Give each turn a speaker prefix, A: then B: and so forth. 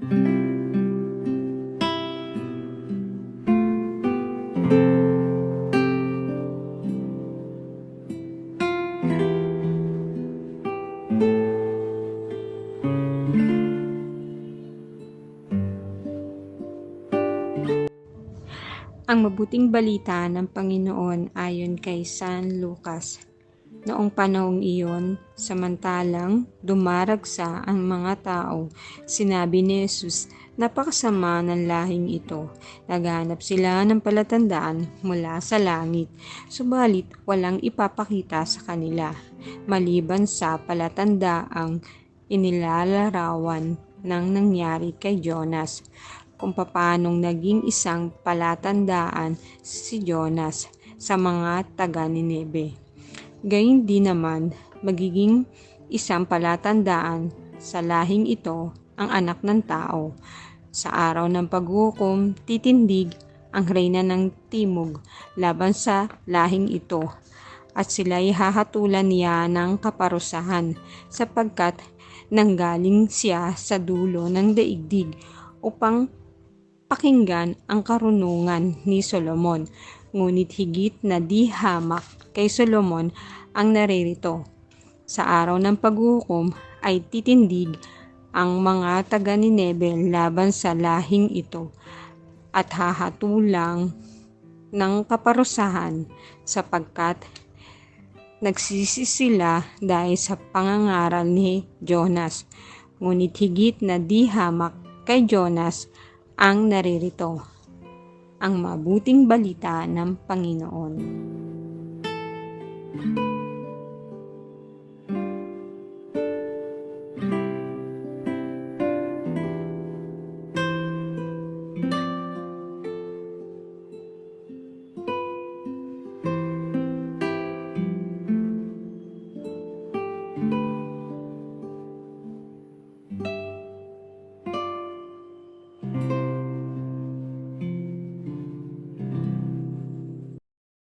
A: Ang mabuting balita ng Panginoon ayon kay San Lucas. Noong panahong iyon, samantalang dumaragsa ang mga tao, sinabi ni Jesus, "Napakasama ng lahing ito. Naghanap sila ng palatandaan mula sa langit, subalit walang ipapakita sa kanila, maliban sa palatandaang inilalarawan ng nangyari kay Jonas." Kung paanong naging isang palatandaan si Jonas sa mga taga-Nineve. Gayun din naman, magiging isang palatandaan sa lahing ito ang anak ng tao. Sa araw ng paghukom, titindig ang reyna ng timog laban sa lahing ito, at sila'y hahatulan niya ng kaparusahan, sapagkat nanggaling siya sa dulo ng daigdig upang pakinggan ang karunungan ni Solomon. Ngunit higit na di hamak kay Solomon ang naririto. Sa araw ng paghukom ay titindig ang mga taga-Nineve laban sa lahing ito at hahatulang ng kaparusahan, sapagkat nagsisi sila dahil sa pangangaral ni Jonas. Ngunit higit na di hamak kay Jonas ang naririto. Ang mabuting balita ng Panginoon.